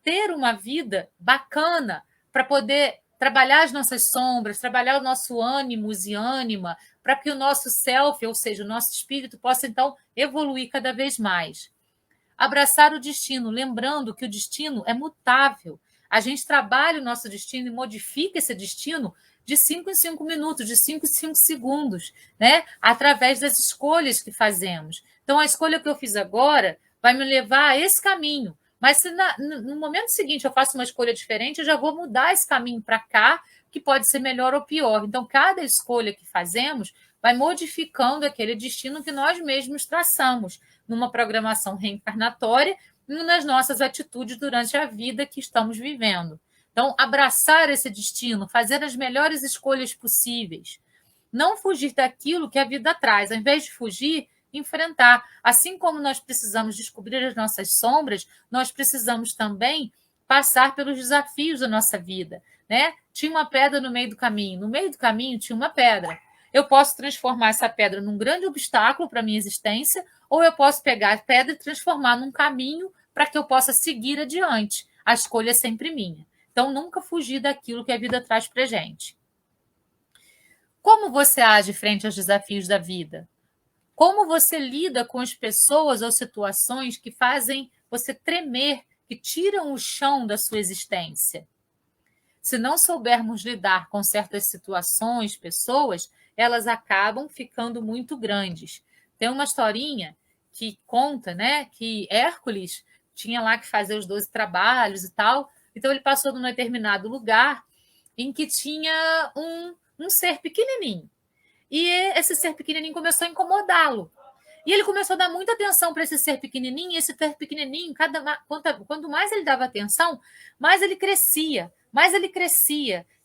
ter uma vida bacana, para poder trabalhar as nossas sombras, trabalhar o nosso ânimos e ânima, para que o nosso self, ou seja, o nosso espírito, possa, então, evoluir cada vez mais. Abraçar o destino, lembrando que o destino é mutável. A gente trabalha o nosso destino e modifica esse destino de 5 em 5 minutos, de 5 em 5 segundos, né? Através das escolhas que fazemos. Então, a escolha que eu fiz agora vai me levar a esse caminho. Mas se no momento seguinte eu faço uma escolha diferente, eu já vou mudar esse caminho para cá, que pode ser melhor ou pior. Então, cada escolha que fazemos vai modificando aquele destino que nós mesmos traçamos numa programação reencarnatória e nas nossas atitudes durante a vida que estamos vivendo. Então, abraçar esse destino, fazer as melhores escolhas possíveis. Não fugir daquilo que a vida traz. Ao invés de fugir, enfrentar. Assim como nós precisamos descobrir as nossas sombras, nós precisamos também passar pelos desafios da nossa vida, né? Tinha uma pedra no meio do caminho. No meio do caminho tinha uma pedra. Eu posso transformar essa pedra num grande obstáculo para a minha existência, ou eu posso pegar a pedra e transformar num caminho para que eu possa seguir adiante. A escolha é sempre minha. Então, nunca fugir daquilo que a vida traz para a gente. Como você age frente aos desafios da vida? Como você lida com as pessoas ou situações que fazem você tremer, que tiram o chão da sua existência? Se não soubermos lidar com certas situações, pessoas, elas acabam ficando muito grandes. Tem uma historinha que conta, né, que Hércules tinha lá que fazer os 12 trabalhos e tal, então ele passou num determinado lugar em que tinha um ser pequenininho. E esse ser pequenininho começou a incomodá-lo. E ele começou a dar muita atenção para esse ser pequenininho, e esse ser pequenininho, quanto mais ele dava atenção, mais ele crescia,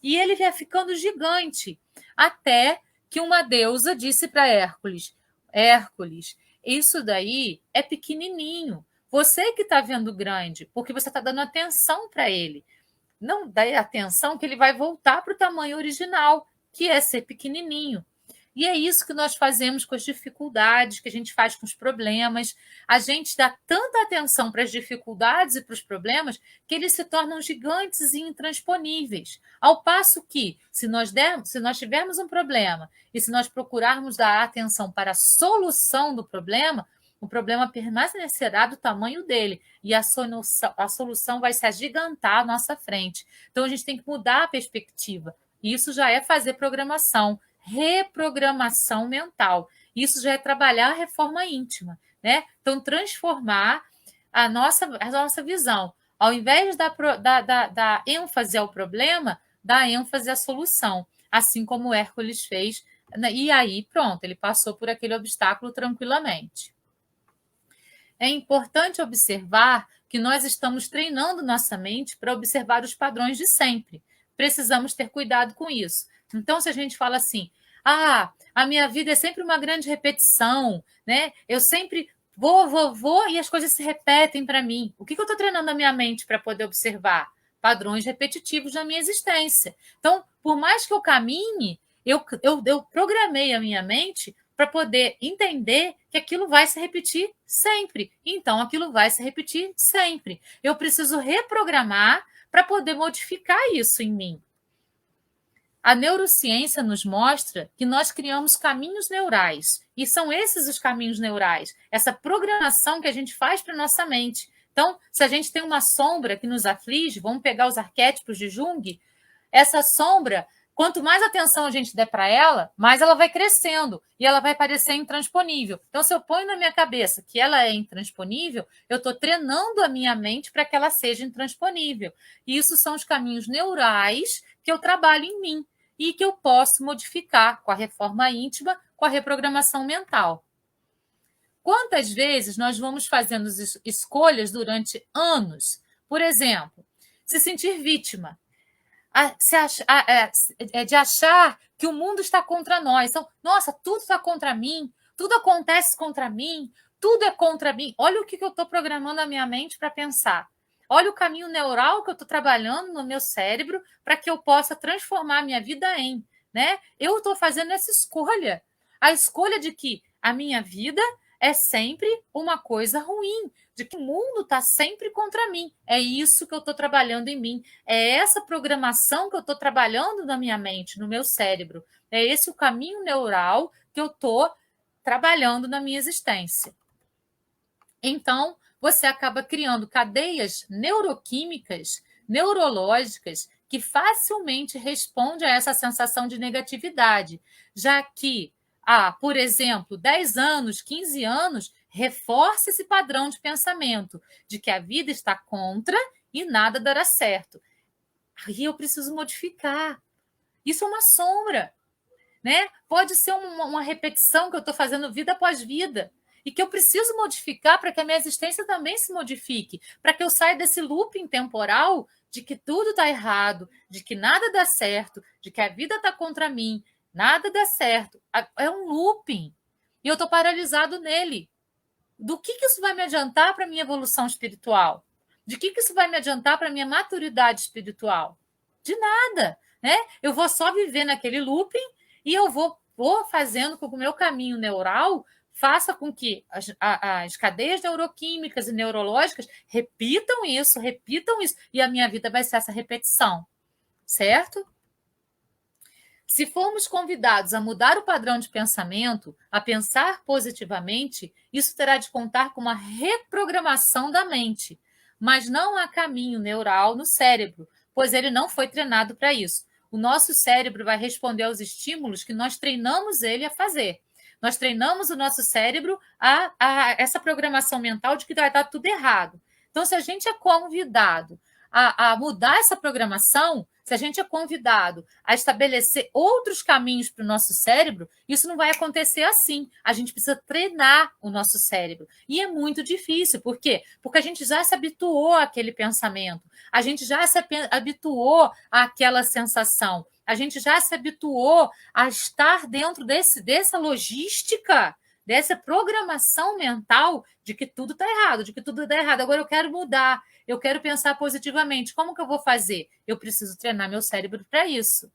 e ele ia ficando gigante, até que uma deusa disse para Hércules, Hércules, isso daí é pequenininho, você que está vendo grande, porque você está dando atenção para ele. Não dê atenção que ele vai voltar para o tamanho original, que é ser pequenininho. E é isso que nós fazemos com as dificuldades, que a gente faz com os problemas. A gente dá tanta atenção para as dificuldades e para os problemas que eles se tornam gigantes e intransponíveis. Ao passo que, se nós tivermos um problema e se nós procurarmos dar atenção para a solução do problema, o problema permanecerá do tamanho dele e a solução vai se agigantar à nossa frente. Então, a gente tem que mudar a perspectiva. Isso já é fazer programação. Reprogramação mental. Isso já é trabalhar a reforma íntima, né? Então, transformar a nossa visão. Ao invés da ênfase ao problema, dá ênfase à solução, assim como o Hércules fez. E aí, pronto, ele passou por aquele obstáculo tranquilamente. É importante observar que nós estamos treinando nossa mente para observar os padrões de sempre. Precisamos ter cuidado com isso. Então, se a gente fala assim, a minha vida é sempre uma grande repetição, né? Eu sempre vou e as coisas se repetem para mim. O que eu estou treinando a minha mente para poder observar? Padrões repetitivos da minha existência. Então, por mais que eu caminhe, eu programei a minha mente para poder entender que aquilo vai se repetir sempre. Então, aquilo vai se repetir sempre. Eu preciso reprogramar para poder modificar isso em mim. A neurociência nos mostra que nós criamos caminhos neurais, e são esses os caminhos neurais, essa programação que a gente faz para a nossa mente. Então, se a gente tem uma sombra que nos aflige, vamos pegar os arquétipos de Jung, essa sombra, quanto mais atenção a gente der para ela, mais ela vai crescendo, e ela vai parecer intransponível. Então, se eu ponho na minha cabeça que ela é intransponível, eu estou treinando a minha mente para que ela seja intransponível. E isso são os caminhos neurais que eu trabalho em mim. e que eu posso modificar com a reforma íntima, com a reprogramação mental. Quantas vezes nós vamos fazendo escolhas durante anos? Por exemplo, se sentir vítima, de achar que o mundo está contra nós. Então, nossa, tudo está contra mim, tudo acontece contra mim, tudo é contra mim. Olha o que eu estou programando a minha mente para pensar. Olha o caminho neural que eu estou trabalhando no meu cérebro para que eu possa transformar a minha vida em. Né? Eu estou fazendo essa escolha. A escolha de que a minha vida é sempre uma coisa ruim, de que o mundo está sempre contra mim. É isso que eu estou trabalhando em mim. É essa programação que eu estou trabalhando na minha mente, no meu cérebro. É esse o caminho neural que eu estou trabalhando na minha existência. Então, você acaba criando cadeias neuroquímicas, neurológicas, que facilmente respondem a essa sensação de negatividade, já que, por exemplo, 10 anos, 15 anos, reforça esse padrão de pensamento, de que a vida está contra e nada dará certo. Aí eu preciso modificar. Isso é uma sombra, né? Pode ser uma repetição que eu estou fazendo vida após vida e que eu preciso modificar para que a minha existência também se modifique, para que eu saia desse looping temporal de que tudo está errado, de que nada dá certo, de que a vida está contra mim, nada dá certo. É um looping e eu estou paralisado nele. Do que isso vai me adiantar para a minha evolução espiritual? De que isso vai me adiantar para a minha maturidade espiritual? De nada, né? Eu vou só viver naquele looping e eu vou fazendo com que o meu caminho neural faça com que as cadeias neuroquímicas e neurológicas repitam isso, e a minha vida vai ser essa repetição, certo? Se formos convidados a mudar o padrão de pensamento, a pensar positivamente, isso terá de contar com uma reprogramação da mente. Mas não há caminho neural no cérebro, pois ele não foi treinado para isso. O nosso cérebro vai responder aos estímulos que nós treinamos ele a fazer. Nós treinamos o nosso cérebro a essa programação mental de que vai dar tudo errado. Então, se a gente é convidado a mudar essa programação, se a gente é convidado a estabelecer outros caminhos para o nosso cérebro, isso não vai acontecer assim. A gente precisa treinar o nosso cérebro. E é muito difícil. Por quê? Porque a gente já se habituou àquele pensamento. A gente já se habituou àquela sensação. A gente já se habituou a estar dentro dessa logística, dessa programação mental de que tudo está errado, de que tudo está errado. Agora eu quero mudar. Eu quero pensar positivamente. Como que eu vou fazer? Eu preciso treinar meu cérebro para isso.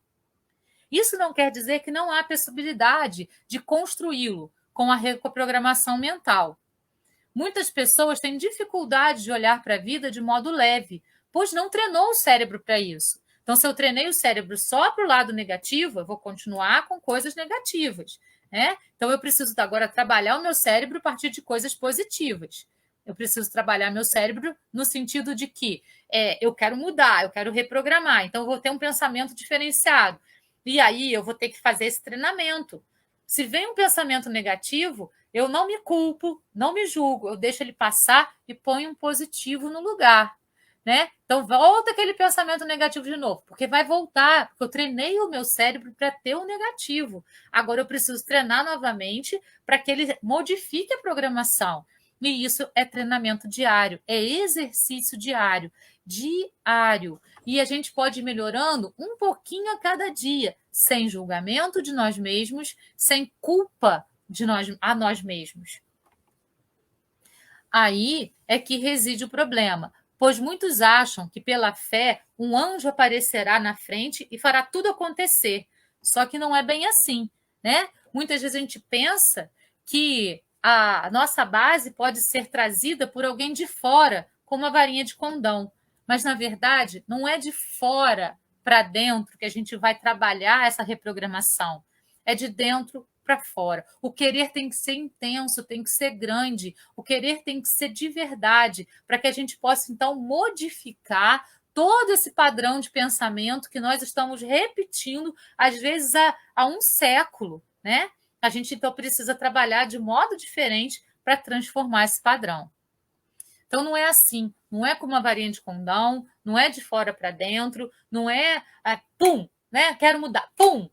Isso não quer dizer que não há possibilidade de construí-lo com a reprogramação mental. Muitas pessoas têm dificuldade de olhar para a vida de modo leve, pois não treinou o cérebro para isso. Então, se eu treinei o cérebro só para o lado negativo, eu vou continuar com coisas negativas. Né? Então, eu preciso agora trabalhar o meu cérebro a partir de coisas positivas. Eu preciso trabalhar meu cérebro no sentido de que eu quero mudar, eu quero reprogramar. Então, eu vou ter um pensamento diferenciado. E aí, eu vou ter que fazer esse treinamento. Se vem um pensamento negativo, eu não me culpo, não me julgo, eu deixo ele passar e ponho um positivo no lugar. Né? Então, volta aquele pensamento negativo de novo, porque vai voltar, porque eu treinei o meu cérebro para ter o negativo. Agora eu preciso treinar novamente para que ele modifique a programação. E isso é treinamento diário, é exercício diário, diário. E a gente pode ir melhorando um pouquinho a cada dia, sem julgamento de nós mesmos, sem culpa a nós mesmos. Aí é que reside o problema, pois muitos acham que pela fé um anjo aparecerá na frente e fará tudo acontecer. Só que não é bem assim, né? Muitas vezes a gente pensa que a nossa base pode ser trazida por alguém de fora, como a varinha de condão. Mas, na verdade, não é de fora para dentro que a gente vai trabalhar essa reprogramação. É de dentro para fora. O querer tem que ser intenso, tem que ser grande. O querer tem que ser de verdade, para que a gente possa, então, modificar todo esse padrão de pensamento que nós estamos repetindo, às vezes, há um século, né? A gente, então, precisa trabalhar de modo diferente para transformar esse padrão. Então, não é assim, não é com uma varinha de condão, não é de fora para dentro, não é, pum, né? Quero mudar. Pum!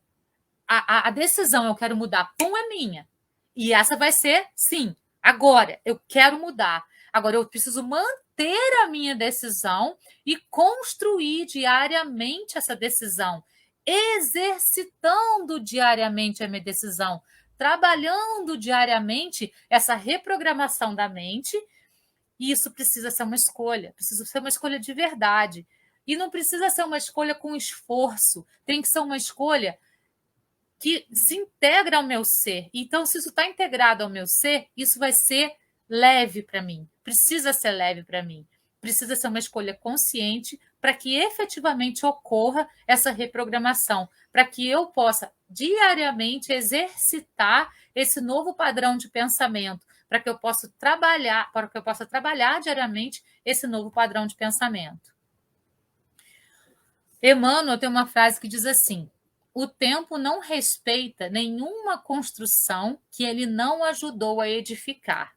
A decisão eu quero mudar, pum, é minha. E essa vai ser, sim, agora, eu quero mudar. Agora, eu preciso manter a minha decisão e construir diariamente essa decisão, exercitando diariamente a minha decisão, trabalhando diariamente essa reprogramação da mente. E isso precisa ser uma escolha, precisa ser uma escolha de verdade. E não precisa ser uma escolha com esforço, tem que ser uma escolha que se integra ao meu ser. Então, se isso está integrado ao meu ser, isso vai ser leve para mim. Precisa ser leve para mim. Precisa ser uma escolha consciente para que efetivamente ocorra essa reprogramação, para que eu possa diariamente exercitar esse novo padrão de pensamento, para que eu possa trabalhar diariamente esse novo padrão de pensamento. Emmanuel tem uma frase que diz assim: o tempo não respeita nenhuma construção que ele não ajudou a edificar.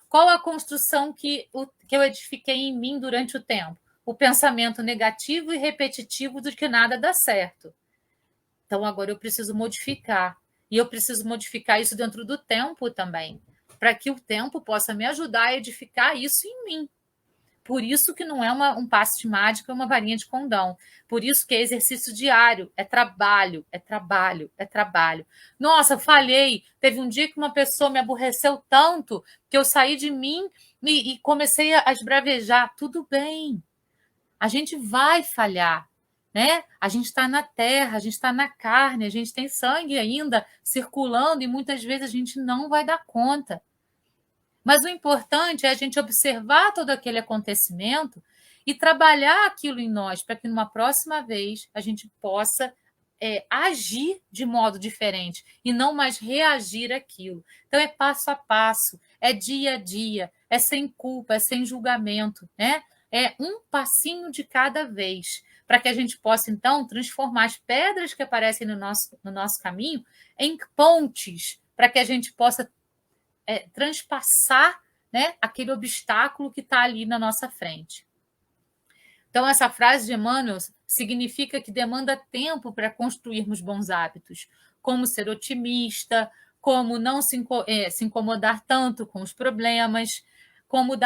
Qual a construção que eu edifiquei em mim durante o tempo? O pensamento negativo e repetitivo de que nada dá certo. Então, agora eu preciso modificar. E eu preciso modificar isso dentro do tempo também, para que o tempo possa me ajudar a edificar isso em mim. Por isso que não é um passe de mágica, é uma varinha de condão. Por isso que é exercício diário, é trabalho, é trabalho, é trabalho. Nossa, eu falhei. Teve um dia que uma pessoa me aborreceu tanto que eu saí de mim e comecei a esbravejar. Tudo bem, a gente vai falhar, né? A gente está na terra, a gente está na carne, a gente tem sangue ainda circulando e muitas vezes a gente não vai dar conta. Mas o importante é a gente observar todo aquele acontecimento e trabalhar aquilo em nós para que numa próxima vez a gente possa agir de modo diferente e não mais reagir àquilo. Então é passo a passo, é dia a dia, é sem culpa, é sem julgamento, né? É um passinho de cada vez, para que a gente possa, então, transformar as pedras que aparecem no nosso caminho em pontes, para que a gente possa transpassar, né, aquele obstáculo que está ali na nossa frente. Então, essa frase de Emmanuel significa que demanda tempo para construirmos bons hábitos, como ser otimista, como não se incomodar tanto com os problemas, como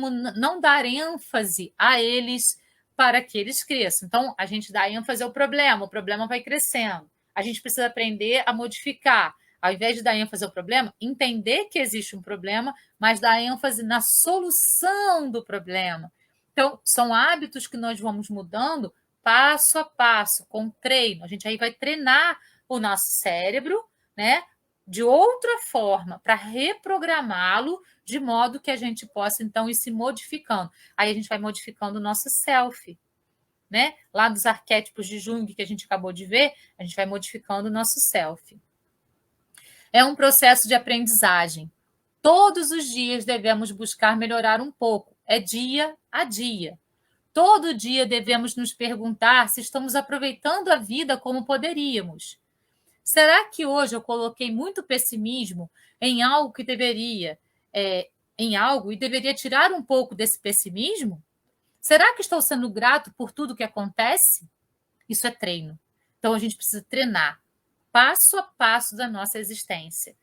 não dar ênfase a eles para que eles cresçam. Então, a gente dá ênfase ao problema, o problema vai crescendo. A gente precisa aprender a modificar. Ao invés de dar ênfase ao problema, entender que existe um problema, mas dar ênfase na solução do problema. Então, são hábitos que nós vamos mudando passo a passo, com treino. A gente aí vai treinar o nosso cérebro, né, de outra forma, para reprogramá-lo de modo que a gente possa, então, ir se modificando. Aí a gente vai modificando o nosso self, né? Lá dos arquétipos de Jung que a gente acabou de ver, a gente vai modificando o nosso self. É um processo de aprendizagem. Todos os dias devemos buscar melhorar um pouco. É dia a dia. Todo dia devemos nos perguntar se estamos aproveitando a vida como poderíamos. Será que hoje eu coloquei muito pessimismo em algo que em algo e deveria tirar um pouco desse pessimismo? Será que estou sendo grato por tudo que acontece? Isso é treino. Então a gente precisa treinar passo a passo da nossa existência.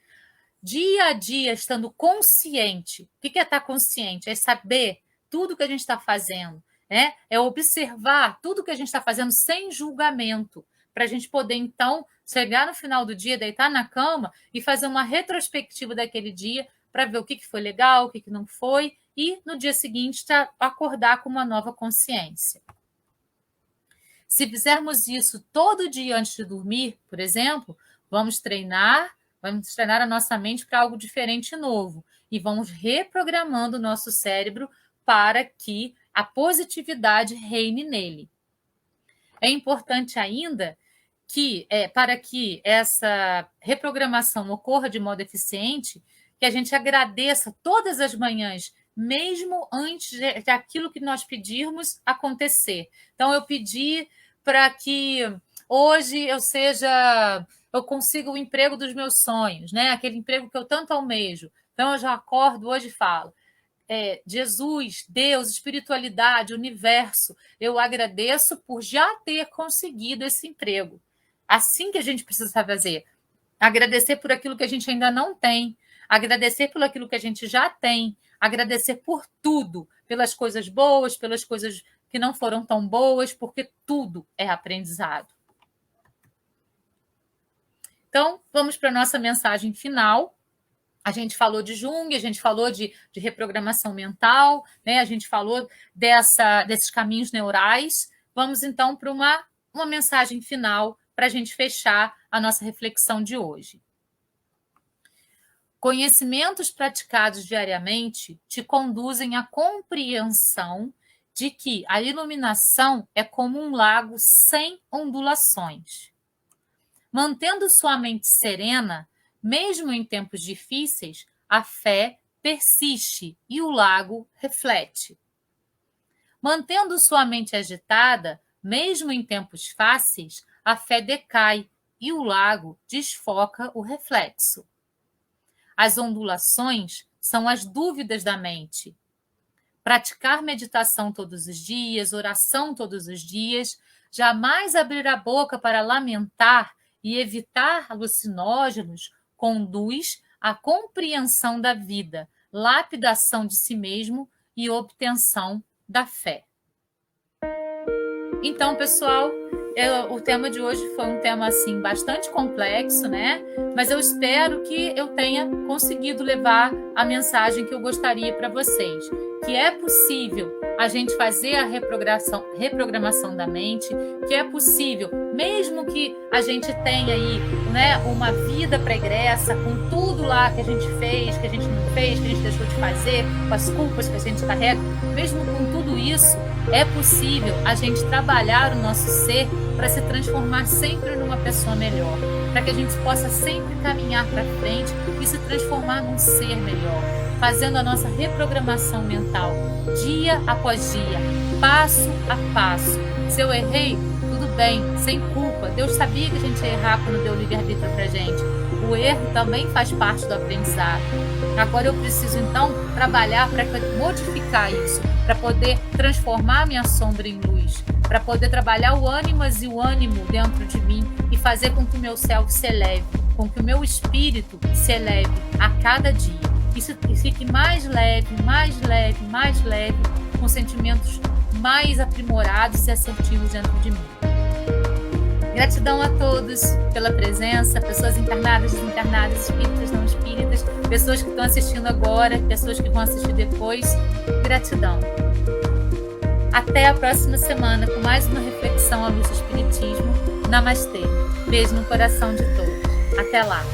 Dia a dia, estando consciente. O que é estar consciente? É saber tudo que a gente está fazendo, né? É observar tudo que a gente está fazendo sem julgamento, para a gente poder, então, chegar no final do dia, deitar na cama e fazer uma retrospectiva daquele dia para ver o que foi legal, o que não foi, e no dia seguinte acordar com uma nova consciência. Se fizermos isso todo dia antes de dormir, por exemplo, vamos treinar a nossa mente para algo diferente e novo. E vamos reprogramando o nosso cérebro para que a positividade reine nele. É importante ainda que, para que essa reprogramação ocorra de modo eficiente, que a gente agradeça todas as manhãs, mesmo antes de aquilo que nós pedirmos acontecer. Então, eu pedi para que hoje eu consiga o emprego dos meus sonhos, né? Aquele emprego que eu tanto almejo. Então, eu já acordo hoje e falo: Jesus, Deus, espiritualidade, universo, eu agradeço por já ter conseguido esse emprego. Assim que a gente precisa fazer. Agradecer por aquilo que a gente ainda não tem, agradecer por aquilo que a gente já tem, agradecer por tudo, pelas coisas boas, pelas coisas que não foram tão boas, porque tudo é aprendizado. Então, vamos para a nossa mensagem final. A gente falou de Jung, a gente falou de reprogramação mental, né? A gente falou desses caminhos neurais. Vamos, então, para uma mensagem final para a gente fechar a nossa reflexão de hoje. Conhecimentos praticados diariamente te conduzem à compreensão de que a iluminação é como um lago sem ondulações. Mantendo sua mente serena, mesmo em tempos difíceis, a fé persiste e o lago reflete. Mantendo sua mente agitada, mesmo em tempos fáceis, a fé decai e o lago desfoca o reflexo. As ondulações são as dúvidas da mente. Praticar meditação todos os dias, oração todos os dias, jamais abrir a boca para lamentar e evitar alucinógenos conduz à compreensão da vida, lapidação de si mesmo e obtenção da fé. Então, pessoal, o tema de hoje foi um tema assim bastante complexo, né? Mas eu espero que eu tenha conseguido levar a mensagem que eu gostaria para vocês, que é possível a gente fazer a reprogramação da mente, que é possível, mesmo que a gente tenha aí, né, uma vida pregressa, com tudo lá que a gente fez, que a gente não fez, que a gente deixou de fazer, com as culpas que a gente carrega, mesmo com tudo isso, é possível a gente trabalhar o nosso ser para se transformar sempre numa pessoa melhor, para que a gente possa sempre caminhar para frente e se transformar num ser melhor, fazendo a nossa reprogramação mental dia após dia, passo a passo. Se eu errei, tudo bem, sem culpa. Deus sabia que a gente ia errar quando deu o livre-arbítrio para a gente. O erro também faz parte do aprendizado. Agora eu preciso, então, trabalhar para modificar isso, para poder transformar a minha sombra em luz, para poder trabalhar o ânimas e o ânimo dentro de mim e fazer com que o meu self se eleve, com que o meu espírito se eleve a cada dia. E fique mais leve, com sentimentos mais aprimorados e assertivos dentro de mim. Gratidão a todos pela presença, pessoas encarnadas, desencarnadas, espíritas, não espíritas, pessoas que estão assistindo agora, pessoas que vão assistir depois. Gratidão. Até a próxima semana com mais uma reflexão à luz do Espiritismo. Namastê. Beijo no coração de todos. Até lá.